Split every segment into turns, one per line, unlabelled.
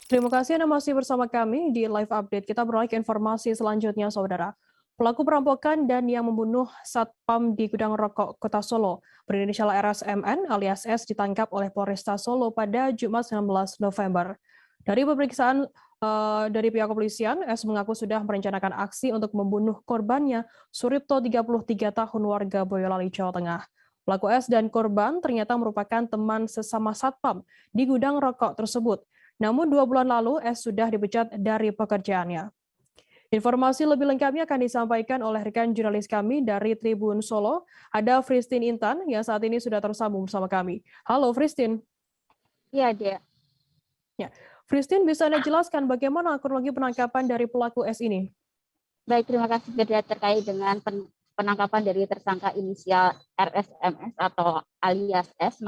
Terima kasih Anda masih bersama kami di live update. Kita beralih ke informasi selanjutnya, Saudara. Pelaku perampokan dan yang membunuh Satpam di gudang rokok Kota Solo berinisial RSMN alias S ditangkap oleh Polresta Solo pada Jumat 19 November. Dari pemeriksaan dari pihak kepolisian, S mengaku sudah merencanakan aksi untuk membunuh korbannya, Suripto 33 tahun warga Boyolali, Jawa Tengah. Pelaku S dan korban ternyata merupakan teman sesama Satpam di gudang rokok tersebut. Namun 2 bulan lalu, S sudah dipecat dari pekerjaannya. Informasi lebih lengkapnya akan disampaikan oleh rekan jurnalis kami dari Tribun Solo. Ada Fristin Intan yang saat ini sudah tersambung bersama kami. Halo Fristin.
Iya, dia.
Ya. Fristin, bisa Anda jelaskan bagaimana kronologi penangkapan dari pelaku S ini?
Baik, terima kasih Firda terkait dengan penangkapan dari tersangka inisial RSMS atau alias S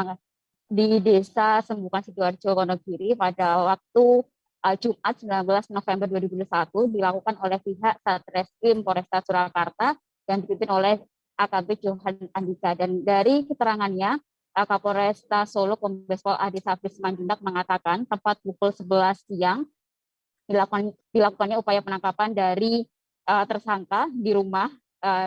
di Desa Sembukan Sidoarjo, Wonogiri pada waktu Jumat 19 November 2021 dilakukan oleh pihak Satreskrim Polresta Surakarta dan dipimpin oleh AKP Johan Andika. Dan dari keterangannya, Kapolresta Solo Kombes Pol Adi Safri Simanjuntak mengatakan tepat pukul 11 siang dilakukannya upaya penangkapan dari tersangka di rumah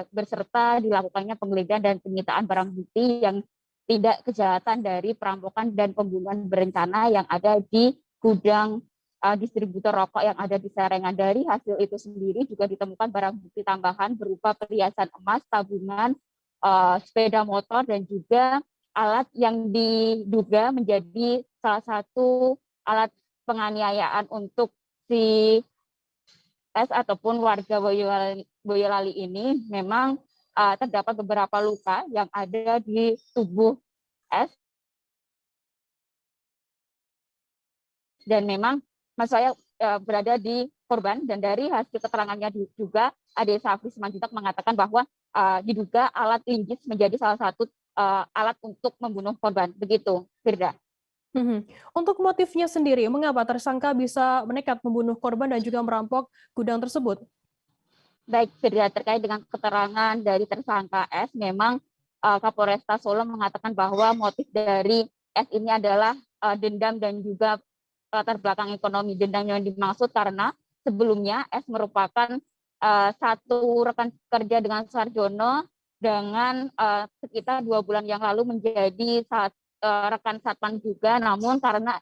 berserta dilakukannya penggeledahan dan penyitaan barang bukti yang tidak kejahatan dari perampokan dan pembunuhan berencana yang ada di gudang distributor rokok yang ada di Serengan. Dari hasil itu sendiri juga ditemukan barang bukti tambahan berupa perhiasan emas, tabungan, sepeda motor, dan juga alat yang diduga menjadi salah satu alat penganiayaan untuk si S ataupun warga Boyolali ini. Memang terdapat beberapa luka yang ada di tubuh S, dan memang mas saya berada di korban, dan dari hasil keterangannya juga Ade Safri Simanjuntak mengatakan bahwa diduga alat linggis menjadi salah satu alat untuk membunuh korban. Begitu, Firda.
Untuk motifnya sendiri, mengapa tersangka bisa menekat membunuh korban dan juga merampok gudang tersebut?
Baik, Firda, terkait dengan keterangan dari tersangka S, memang Kapolresta Solo mengatakan bahwa motif dari S ini adalah dendam dan juga latar belakang ekonomi. Dendam yang dimaksud karena sebelumnya S merupakan satu rekan kerja dengan Sarjono dengan sekitar 2 bulan yang lalu menjadi rekan satpam juga, namun karena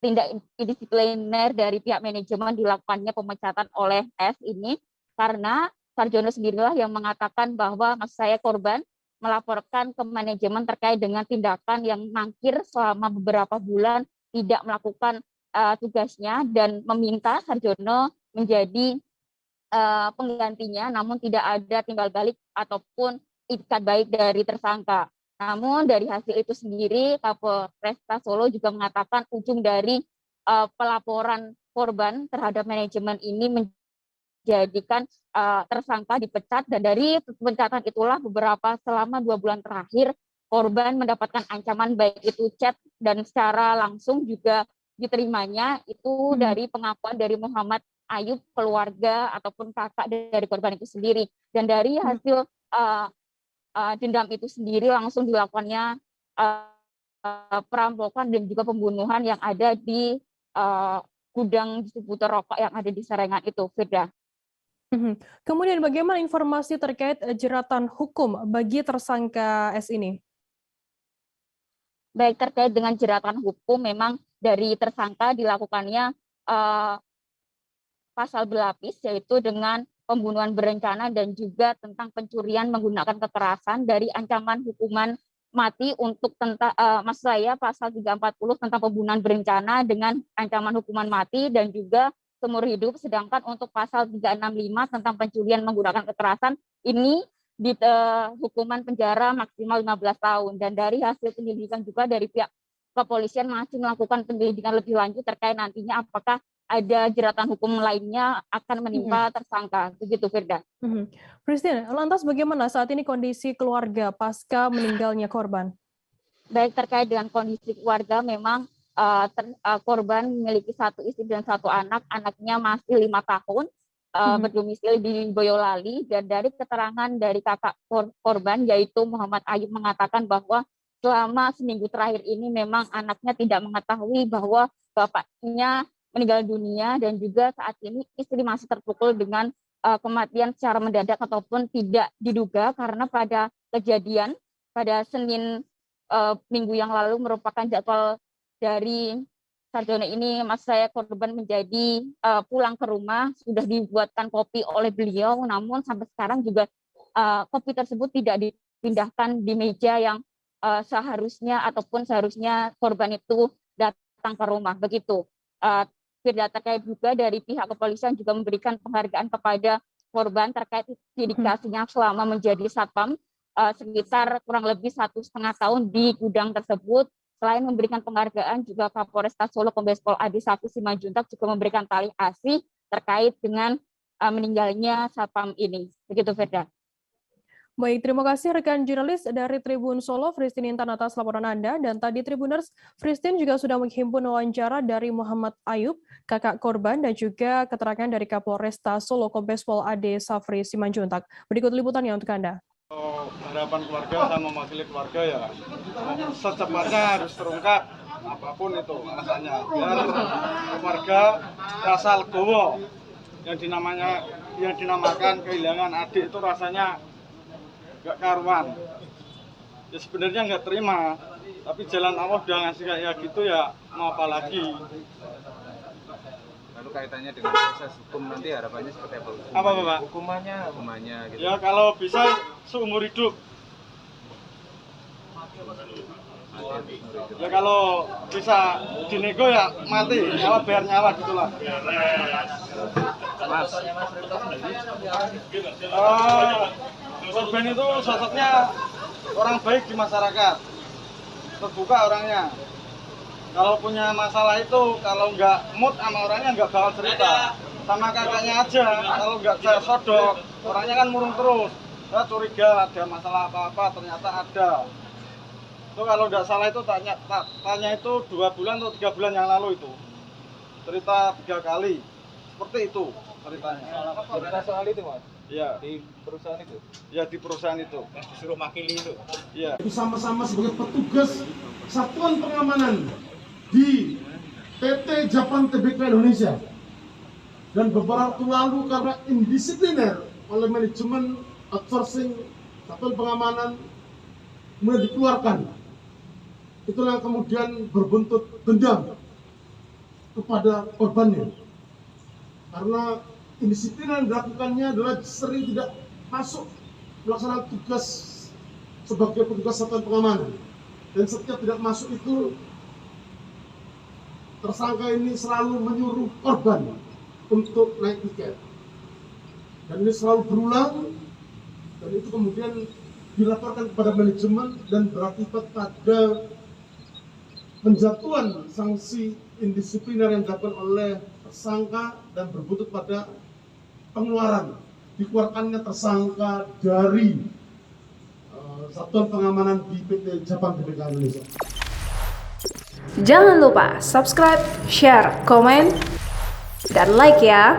tindak indisipliner dari pihak manajemen dilakukannya pemecatan oleh S ini karena Sarjono sendirilah yang mengatakan bahwa maksud saya korban melaporkan ke manajemen terkait dengan tindakan yang mangkir selama beberapa bulan tidak melakukan tugasnya dan meminta Sarjono menjadi penggantinya, namun tidak ada timbal balik ataupun itikat baik dari tersangka. Namun dari hasil itu sendiri, Kapolresta Solo juga mengatakan ujung dari pelaporan korban terhadap manajemen ini menjadikan tersangka dipecat, dan dari pemecatan itulah selama 2 bulan terakhir korban mendapatkan ancaman baik itu chat dan secara langsung juga diterimanya itu dari pengakuan dari Muhammad Ayub, keluarga ataupun kakak dari korban itu sendiri. Dan dari hasil dendam itu sendiri langsung dilakukannya perampokan dan juga pembunuhan yang ada di gudang distributor rokok yang ada di Serengan itu, Firda.
Kemudian bagaimana informasi terkait jeratan hukum bagi tersangka S ini?
Baik, terkait dengan jeratan hukum, memang dari tersangka dilakukannya pasal berlapis, yaitu dengan pembunuhan berencana dan juga tentang pencurian menggunakan kekerasan dari ancaman hukuman mati untuk maksud saya pasal 340 tentang pembunuhan berencana dengan ancaman hukuman mati dan juga seumur hidup, sedangkan untuk pasal 365 tentang pencurian menggunakan kekerasan ini di hukuman penjara maksimal 15 tahun. Dan dari hasil penyelidikan juga dari pihak kepolisian masih melakukan penyelidikan lebih lanjut terkait nantinya apakah ada jeratan hukum lainnya akan menimpa tersangka. Begitu, Firda.
Christine, lantas bagaimana saat ini kondisi keluarga pasca meninggalnya korban?
Baik, terkait dengan kondisi keluarga, memang korban memiliki 1 istri dan 1 anak. Anaknya masih 5 tahun, berdomisili di Boyolali. Dan dari keterangan dari kakak korban, yaitu Muhammad Ayub, mengatakan bahwa selama seminggu terakhir ini memang anaknya tidak mengetahui bahwa bapaknya meninggal dunia, dan juga saat ini istri masih terpukul dengan kematian secara mendadak ataupun tidak diduga, karena pada kejadian pada Senin minggu yang lalu merupakan jadwal dari Sarjono ini, mas saya korban menjadi pulang ke rumah, sudah dibuatkan kopi oleh beliau, namun sampai sekarang juga kopi tersebut tidak dipindahkan di meja yang seharusnya korban itu datang ke rumah. Begitu. Tidak terkait juga dari pihak kepolisian juga memberikan penghargaan kepada korban terkait dedikasinya selama menjadi satpam sekitar kurang lebih 1,5 tahun di gudang tersebut. Selain memberikan penghargaan, juga Kapolresta Solo Kombes Pol Adi Safri Simanjuntak juga memberikan tali asih terkait dengan meninggalnya satpam ini. Begitu, Firda.
Baik, terima kasih rekan jurnalis dari Tribun Solo, Christine Intan, atas laporan Anda. Dan tadi Tribuners, Christine juga sudah menghimpun wawancara dari Muhammad Ayub, kakak korban, dan juga keterangan dari Kapolresta Solo, Kombes Pol Ade Safri Simanjuntak. Berikut liputannya untuk Anda.
Harapan keluarga sama mewakili keluarga ya secepatnya harus terungkap apapun itu alasannya, biar keluarga rasa legowo yang dinamakan kehilangan adik itu rasanya gak karuan. Ya sebenarnya nggak terima, tapi jalan Allah udah ngasih kayak gitu ya, mau apa lagi.
Lalu kaitannya dengan proses hukum nanti harapannya seperti apa?
Apa Bapak?
Hukumannya gitu.
Ya kalau bisa seumur hidup. Ya kalau bisa dinego ya mati, nyawa bayar nyawa gitulah.
Mas,
korban itu sosoknya orang baik di masyarakat, terbuka orangnya. Kalau punya masalah itu, kalau nggak mood sama orangnya nggak bakal cerita. Sama kakaknya aja, kalau nggak saya sodok, orangnya kan murung terus. Saya curiga ada masalah apa-apa, ternyata ada. Itu kalau nggak salah itu tanya itu 2 bulan atau 3 bulan yang lalu itu. Cerita 3 kali, seperti itu ceritanya.
cerita soal itu Mas?
Iya.
Di perusahaan itu?
Ya di perusahaan itu.
Yang disuruh makili itu?
Iya.
Bersama-sama sebagai petugas satuan pengamanan di PT Japan Tbk Indonesia, dan beberapa waktu lalu karena indisipliner oleh manajemen outsourcing satuan pengamanan mulai dikeluarkan. Itulah yang kemudian berbuntut dendam kepada korbannya, karena indisipliner yang dilakukannya adalah sering tidak masuk melaksanakan tugas sebagai petugas satuan pengamanan, dan setiap tidak masuk itu tersangka ini selalu menyuruh korban untuk naik tiket, dan ini selalu berulang, dan itu kemudian dilaporkan kepada manajemen dan berakibat pada penjatuhan sanksi indisipliner yang dilakukan oleh tersangka dan berbuntut pada dikeluarkannya tersangka dari satuan pengamanan di PT Japan Tbk Indonesia.
Jangan lupa subscribe, share, komen, dan like ya.